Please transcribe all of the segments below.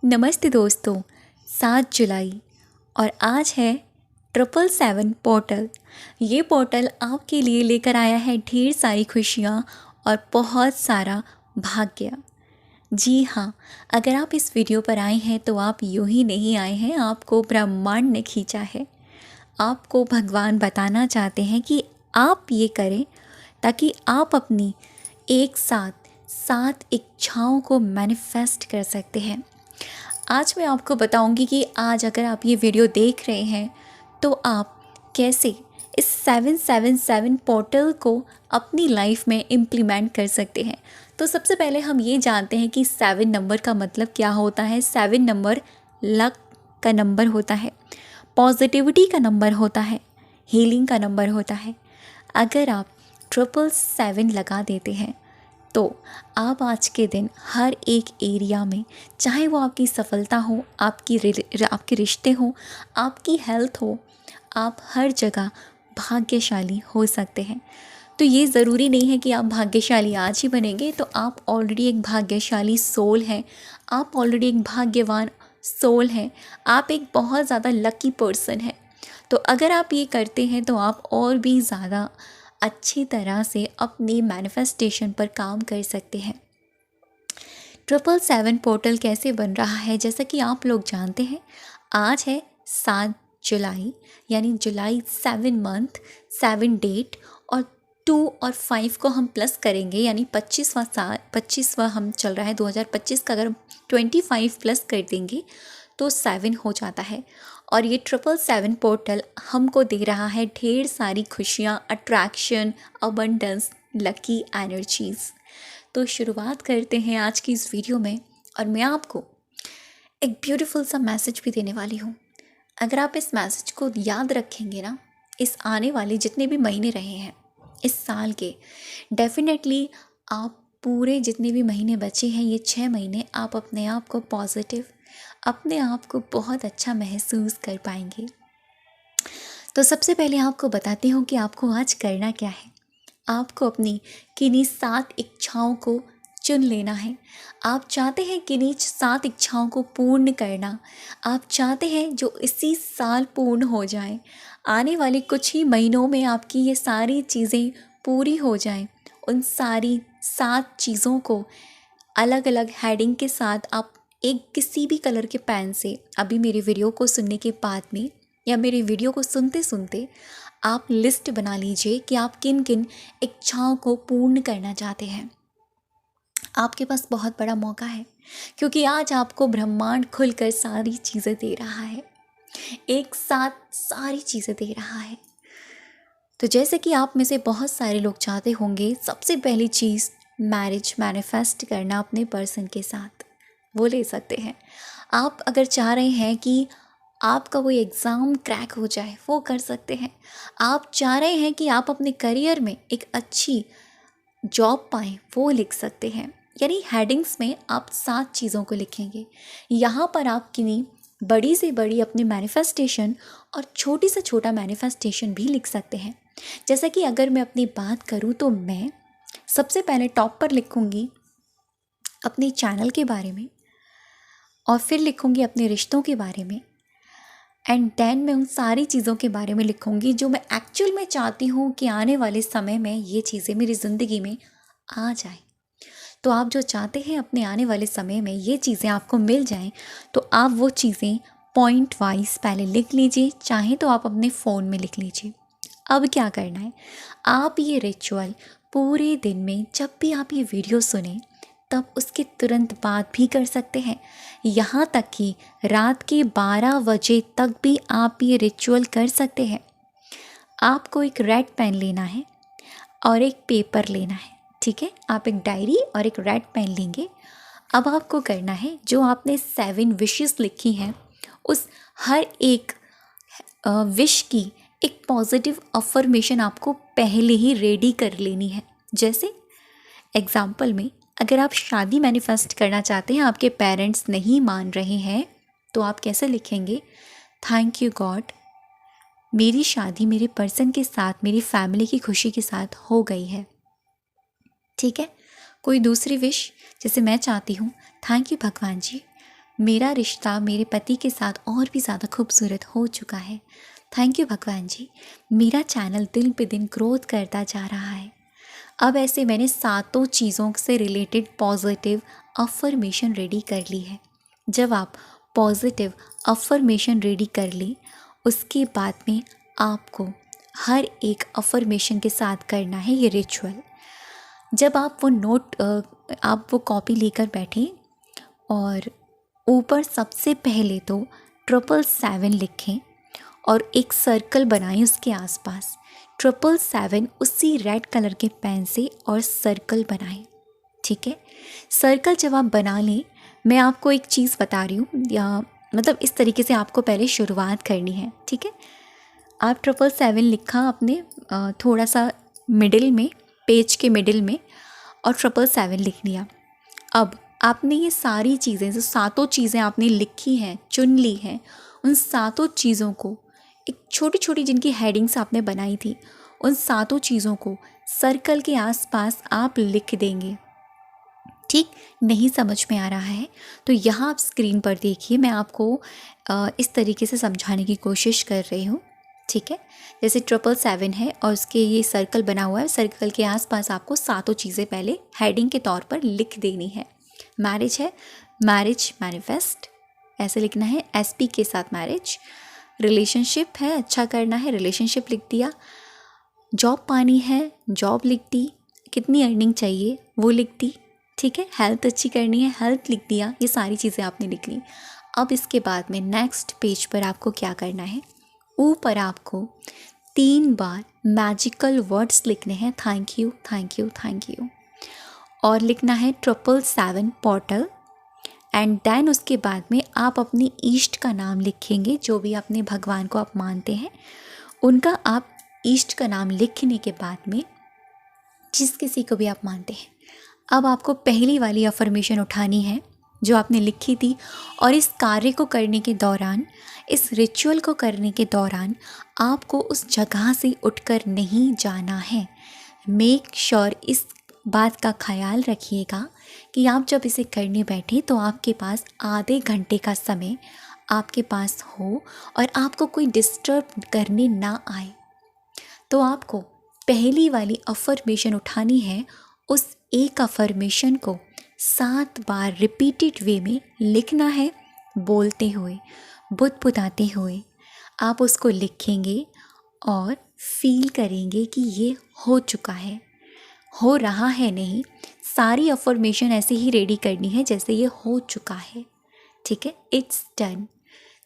नमस्ते दोस्तों। 7 जुलाई और आज है 777 पोर्टल। ये पोर्टल आपके लिए लेकर आया है ढेर सारी खुशियाँ और बहुत सारा भाग्य। जी हाँ, अगर आप इस वीडियो पर आए हैं तो आप यूं ही नहीं आए हैं, आपको ब्रह्मांड ने खींचा है। आपको भगवान बताना चाहते हैं कि आप ये करें ताकि आप अपनी एक साथ 7 इच्छाओं को मैनिफेस्ट कर सकते हैं। आज मैं आपको बताऊंगी कि आज अगर आप ये वीडियो देख रहे हैं तो आप कैसे इस 777 पोर्टल को अपनी लाइफ में इम्प्लीमेंट कर सकते हैं। तो सबसे पहले हम ये जानते हैं कि 7 नंबर का मतलब क्या होता है। 7 नंबर लक का नंबर होता है, पॉजिटिविटी का नंबर होता है, हीलिंग का नंबर होता है। अगर आप 777 लगा देते हैं तो आप आज के दिन हर एक एरिया में, चाहे वो आपकी सफलता हो, आपके रिश्ते हो, आपकी हेल्थ हो, आप हर जगह भाग्यशाली हो सकते हैं। तो ये ज़रूरी नहीं है कि आप भाग्यशाली आज ही बनेंगे, तो आप ऑलरेडी एक भाग्यशाली सोल हैं, आप ऑलरेडी एक भाग्यवान सोल हैं, आप एक बहुत ज़्यादा लकी पर्सन हैं। तो अगर आप ये करते हैं तो आप और भी ज़्यादा अच्छी तरह से अपनी मैनिफेस्टेशन पर काम कर सकते हैं। 777 पोर्टल कैसे बन रहा है, जैसा कि आप लोग जानते हैं, आज है 7 जुलाई, यानी जुलाई 7 मंथ 7 डेट, और 2 और 5 को हम प्लस करेंगे, यानी 25वां साल, 25वां हम चल रहा है 2025 का, अगर 25 प्लस कर देंगे तो 7 हो जाता है। और ये 777 पोर्टल हमको दे रहा है ढेर सारी खुशियाँ, अट्रैक्शन, अबंडेंस, लकी एनर्जीज़। तो शुरुआत करते हैं आज की इस वीडियो में, और मैं आपको एक ब्यूटीफुल सा मैसेज भी देने वाली हूँ। अगर आप इस मैसेज को याद रखेंगे ना, इस आने वाले जितने भी महीने रहे हैं इस साल के, डेफिनेटली आप पूरे जितने भी महीने बचे हैं, ये 6 महीने, आप अपने आप को पॉजिटिव, अपने आप को बहुत अच्छा महसूस कर पाएंगे। तो सबसे पहले आपको बताती हूँ कि आपको आज करना क्या है। आपको अपनी किन्हीं 7 इच्छाओं को चुन लेना है। आप चाहते हैं किन्हीं 7 इच्छाओं को पूर्ण करना, आप चाहते हैं जो इसी साल पूर्ण हो जाए, आने वाले कुछ ही महीनों में आपकी ये सारी चीज़ें पूरी हो जाएं। उन सारी 7 चीज़ों को अलग अलग हेडिंग के साथ आप एक किसी भी कलर के पेन से, अभी मेरी वीडियो को सुनने के बाद में या मेरी वीडियो को सुनते सुनते आप लिस्ट बना लीजिए कि आप किन किन इच्छाओं को पूर्ण करना चाहते हैं। आपके पास बहुत बड़ा मौका है, क्योंकि आज आपको ब्रह्मांड खुलकर सारी चीज़ें दे रहा है, एक साथ सारी चीज़ें दे रहा है। तो जैसे कि आप में से बहुत सारे लोग चाहते होंगे, सबसे पहली चीज़ मैरिज मैनिफेस्ट करना अपने पर्सन के साथ, वो ले सकते हैं। आप अगर चाह रहे हैं कि आपका वो एग्ज़ाम क्रैक हो जाए, वो कर सकते हैं। आप चाह रहे हैं कि आप अपने करियर में एक अच्छी जॉब पाएँ, वो लिख सकते हैं। यानी हेडिंग्स में आप 7 चीज़ों को लिखेंगे। यहाँ पर आप किन्हीं बड़ी से बड़ी अपनी मैनिफेस्टेशन और छोटी से छोटा मैनिफेस्टेशन भी लिख सकते हैं। जैसा कि अगर मैं अपनी बात करूँ तो मैं सबसे पहले टॉप पर लिखूँगी अपने चैनल के बारे में, और फिर लिखूँगी अपने रिश्तों के बारे में, एंड देन मैं उन सारी चीज़ों के बारे में लिखूँगी जो मैं एक्चुअल में चाहती हूँ कि आने वाले समय में ये चीज़ें मेरी ज़िंदगी में आ जाए। तो आप जो चाहते हैं अपने आने वाले समय में ये चीज़ें आपको मिल जाएं, तो आप वो चीज़ें पॉइंट वाइज पहले लिख लीजिए, चाहे तो आप अपने फ़ोन में लिख लीजिए। अब क्या करना है, आप ये रिचुअल पूरे दिन में जब भी आप ये वीडियो सुने तब उसके तुरंत बाद भी कर सकते हैं। यहाँ तक कि रात के 12 बजे तक भी आप ये रिचुअल कर सकते हैं। आपको एक रेड पेन लेना है और एक पेपर लेना है, ठीक है। आप एक डायरी और एक रेड पेन लेंगे। अब आपको करना है, जो आपने 7 विशेस लिखी हैं, उस हर एक विश की एक पॉजिटिव अफर्मेशन आपको पहले ही रेडी कर लेनी है। जैसे एग्जाम्पल में, अगर आप शादी मैनिफेस्ट करना चाहते हैं, आपके पेरेंट्स नहीं मान रहे हैं, तो आप कैसे लिखेंगे, थैंक यू गॉड, मेरी शादी मेरे पर्सन के साथ, मेरी फैमिली की खुशी के साथ हो गई है, ठीक है। कोई दूसरी विश, जैसे मैं चाहती हूँ, थैंक यू भगवान जी, मेरा रिश्ता मेरे पति के साथ और भी ज़्यादा खूबसूरत हो चुका है। थैंक यू भगवान जी। मेरा चैनल दिन पे दिन ग्रोथ करता जा रहा है। अब ऐसे मैंने सातों चीज़ों से रिलेटेड पॉजिटिव अफर्मेशन रेडी कर ली है। जब आप पॉजिटिव अफर्मेशन रेडी कर ली, उसके बाद में आपको हर एक अफर्मेशन के साथ करना है ये रिचुअल। जब आप वो कॉपी लेकर बैठें और ऊपर सबसे पहले तो 777 लिखें और एक सर्कल बनाएं उसके आसपास। 777 उसी रेड कलर के पेन से और सर्कल बनाएं। ठीक है, सर्कल जब आप बना लें, मैं आपको एक चीज़ बता रही हूँ, या मतलब इस तरीके से आपको पहले शुरुआत करनी है। ठीक है, आप 777 लिखा आपने थोड़ा सा मिडिल में, पेज के मिडिल में, और 777 लिख लिया। अब आपने ये सारी चीज़ें, जो सातों चीज़ें आपने लिखी हैं, चुन ली हैं, उन सातों चीज़ों को एक छोटी छोटी जिनकी हेडिंग्स आपने बनाई थी, उन सातों चीज़ों को सर्कल के आसपास आप लिख देंगे। ठीक, नहीं समझ में आ रहा है तो यहाँ आप स्क्रीन पर देखिए, मैं आपको इस तरीके से समझाने की कोशिश कर रही हूँ। ठीक है, जैसे 777 है और उसके ये सर्कल बना हुआ है, सर्कल के आसपास आपको सातों चीज़ें पहले हेडिंग के तौर पर लिख देनी है। मैरिज है, मैरिज मैनिफेस्ट ऐसे लिखना है, एसपी के साथ मैरिज। रिलेशनशिप है, अच्छा करना है, रिलेशनशिप लिख दिया। जॉब पानी है, जॉब लिख दी। कितनी अर्निंग चाहिए वो लिख दी। ठीक है, हेल्थ अच्छी करनी है, हेल्थ लिख दिया। ये सारी चीज़ें आपने लिख ली। अब इसके बाद में नेक्स्ट पेज पर आपको क्या करना है, ऊपर आपको 3 बार मैजिकल वर्ड्स लिखने हैं, thank you thank you thank you, और लिखना है 777 पोर्टल। एंड देन उसके बाद में आप अपने ईष्ट का नाम लिखेंगे, जो भी अपने भगवान को आप मानते हैं उनका आप ईष्ट का नाम लिखने के बाद में जिस किसी को भी आप मानते हैं, अब आपको पहली वाली अफर्मेशन उठानी है जो आपने लिखी थी, और इस कार्य को करने के दौरान, इस रिचुअल को करने के दौरान आपको उस जगह से उठकर नहीं जाना है। मेक श्योर इस बात का ख्याल रखिएगा कि आप जब इसे करने बैठे तो आपके पास आधे घंटे का समय आपके पास हो और आपको कोई डिस्टर्ब करने ना आए। तो आपको पहली वाली अफर्मेशन उठानी है, उस एक अफर्मेशन को 7 बार रिपीटेड वे में लिखना है, बोलते हुए, बुदबुदाते हुए आप उसको लिखेंगे और फील करेंगे कि ये हो चुका है, हो रहा है नहीं, सारी अफर्मेशन ऐसे ही रेडी करनी है जैसे ये हो चुका है। ठीक है, इट्स डन।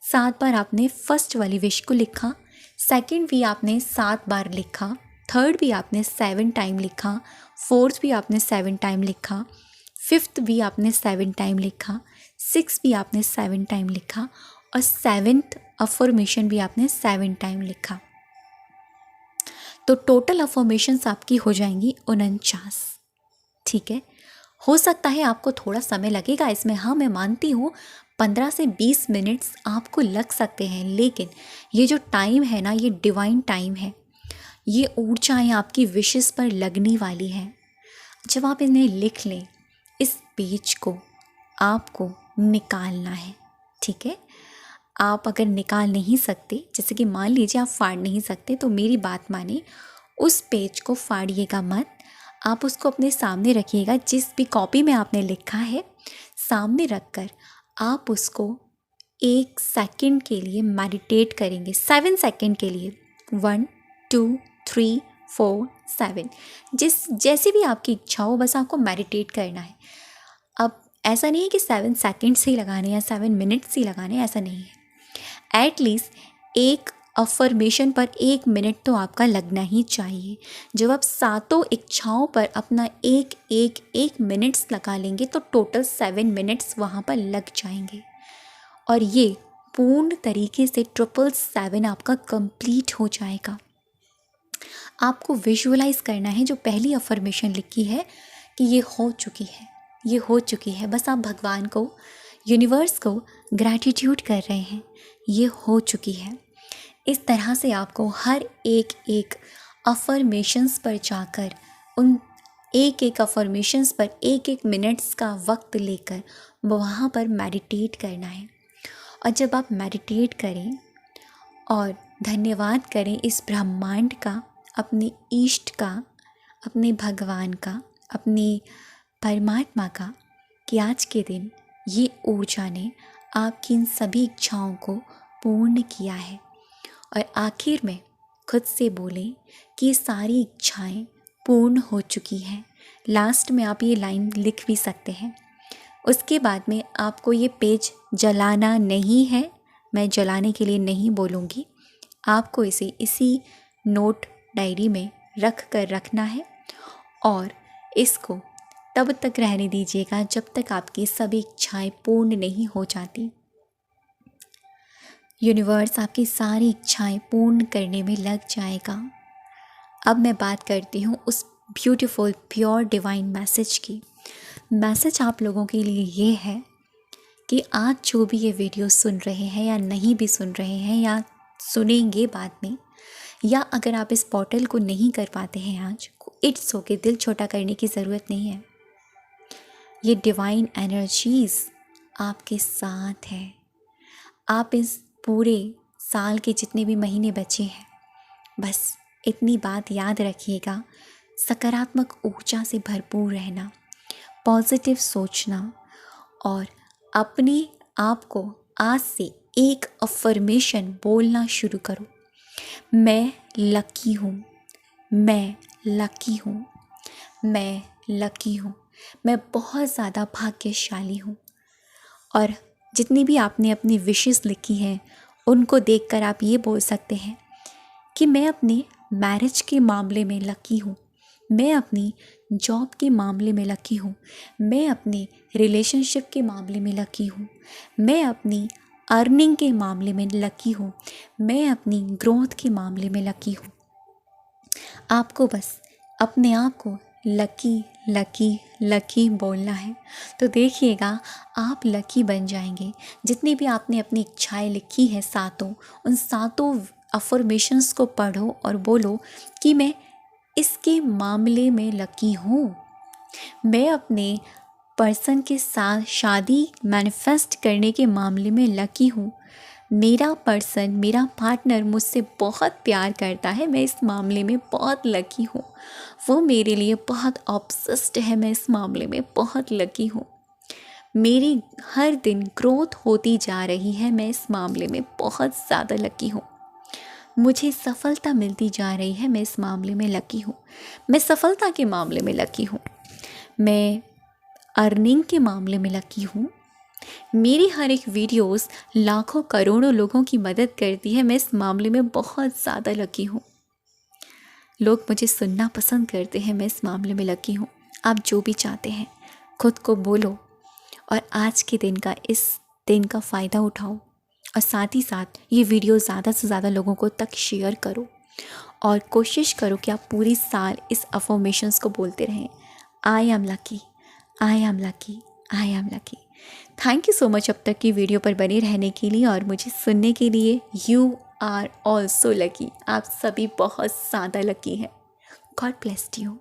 7 बार आपने फर्स्ट वाली विश को लिखा, सेकंड भी आपने 7 बार लिखा, थर्ड भी आपने 7 टाइम लिखा, फोर्थ भी आपने 7 टाइम लिखा, फिफ्थ भी आपने 7 टाइम लिखा, सिक्स भी आपने 7 टाइम लिखा, और 7th अफर्मेशन भी आपने 7 टाइम लिखा। तो टोटल अफर्मेशंस आपकी हो जाएंगी 49। ठीक है, हो सकता है आपको थोड़ा समय लगेगा इसमें, हाँ मैं मानती हूँ 15 से 20 मिनट्स आपको लग सकते हैं, लेकिन ये जो टाइम है ना, ये डिवाइन टाइम है। ये ऊर्जाएं आपकी विशेस पर लगने वाली हैं। जब आप इन्हें लिख लें, इस पेज को आपको निकालना है। ठीक है, आप अगर निकाल नहीं सकते, जैसे कि मान लीजिए आप फाड़ नहीं सकते, तो मेरी बात माने, उस पेज को फाड़िएगा मत, आप उसको अपने सामने रखिएगा। जिस भी कॉपी में आपने लिखा है सामने रखकर आप उसको 1 सेकंड के लिए मेडिटेट करेंगे, 7 सेकंड के लिए, 1 2 3 4 7, जैसे भी आपकी इच्छा हो, बस आपको मेडिटेट करना है। अब ऐसा नहीं है कि 7 सेकंड्स ही लगाने या 7 मिनट्स ही लगाने, ऐसा नहीं है। एटलीस्ट एक अफर्मेशन पर 1 मिनट तो आपका लगना ही चाहिए। जब आप सातों इच्छाओं पर अपना एक मिनट्स लगा लेंगे तो टोटल 7 मिनट्स वहाँ पर लग जाएंगे, और ये पूर्ण तरीके से 777 आपका कंप्लीट हो जाएगा। आपको विजुअलाइज करना है जो पहली अफर्मेशन लिखी है कि ये हो चुकी है, ये हो चुकी है। बस आप भगवान को, यूनिवर्स को ग्रैटिट्यूड कर रहे हैं, ये हो चुकी है। इस तरह से आपको हर एक अफर्मेशंस पर जाकर, उन एक अफर्मेशंस पर 1 मिनट्स का वक्त लेकर वहाँ पर मेडिटेट करना है। और जब आप मेडिटेट करें और धन्यवाद करें इस ब्रह्मांड का, अपने इष्ट का, अपने भगवान का, अपने परमात्मा का, कि आज के दिन ये ऊर्जा ने आपकी इन सभी इच्छाओं को पूर्ण किया है। और आखिर में खुद से बोलें कि ये सारी इच्छाएं पूर्ण हो चुकी हैं। लास्ट में आप ये लाइन लिख भी सकते हैं। उसके बाद में आपको ये पेज जलाना नहीं है, मैं जलाने के लिए नहीं बोलूँगी। आपको इसे इसी नोट डायरी में रख कर रखना है और इसको तब तक रहने दीजिएगा जब तक आपकी सभी इच्छाएं पूर्ण नहीं हो जाती। यूनिवर्स आपकी सारी इच्छाएं पूर्ण करने में लग जाएगा। अब मैं बात करती हूँ उस ब्यूटीफुल प्योर डिवाइन मैसेज की। मैसेज आप लोगों के लिए ये है कि आज जो भी ये वीडियो सुन रहे हैं या नहीं भी सुन रहे हैं या सुनेंगे बाद में, या अगर आप इस पोर्टल को नहीं कर पाते हैं आज, इट्स ओके, दिल छोटा करने की ज़रूरत नहीं है। ये डिवाइन एनर्जीज़ आपके साथ है। आप इस पूरे साल के जितने भी महीने बचे हैं, बस इतनी बात याद रखिएगा, सकारात्मक ऊर्जा से भरपूर रहना, पॉजिटिव सोचना और अपने आप को आज से एक अफर्मेशन बोलना शुरू करो। मैं लकी हूँ, मैं लकी हूँ, मैं लकी हूँ, मैं बहुत ज़्यादा भाग्यशाली हूँ। और जितनी भी आपने अपनी विशेस लिखी हैं उनको देखकर आप ये बोल सकते हैं कि मैं अपने मैरिज के मामले में लकी हूँ, मैं अपनी जॉब के मामले में लकी हूँ, मैं अपने रिलेशनशिप के मामले में लकी हूँ, मैं अपनी अर्निंग के मामले में लकी हूँ, मैं अपनी ग्रोथ के मामले में लकी हूँ। आपको बस अपने आप को लकी लकी लकी बोलना है, तो देखिएगा आप लकी बन जाएंगे। जितनी भी आपने अपनी इच्छाएं लिखी हैं सातों, उन सातों अफर्मेशंस को पढ़ो और बोलो कि मैं इसके मामले में लकी हूँ। मैं अपने पर्सन के साथ शादी मैनिफेस्ट करने के मामले में लकी हूँ। मेरा पर्सन, मेरा पार्टनर मुझसे बहुत प्यार करता है, मैं इस मामले में बहुत लकी हूँ। वो मेरे लिए बहुत ऑब्सेस्ड है, मैं इस मामले में बहुत लकी हूँ। मेरी हर दिन ग्रोथ होती जा रही है, मैं इस मामले में बहुत ज़्यादा लकी हूँ। मुझे सफलता मिलती जा रही है, मैं इस मामले में लकी हूँ। मैं सफलता के मामले में लकी हूँ, मैं अर्निंग के मामले में लकी हूँ। मेरी हर एक वीडियोस लाखों करोड़ों लोगों की मदद करती है, मैं इस मामले में बहुत ज़्यादा लकी हूँ। लोग मुझे सुनना पसंद करते हैं, मैं इस मामले में लकी हूँ। आप जो भी चाहते हैं खुद को बोलो और आज के दिन का, इस दिन का फ़ायदा उठाओ और साथ ही साथ ये वीडियो ज़्यादा से ज़्यादा लोगों को तक शेयर करो और कोशिश करो कि आप पूरी साल इस अफर्मेशंस को बोलते रहें। I am lucky, I am lucky, I am lucky. Thank you so much अब तक की वीडियो पर बने रहने के लिए और मुझे सुनने के लिए। यू आर ऑल्सो लकी, आप सभी बहुत ज़्यादा लकी हैं। God bless you.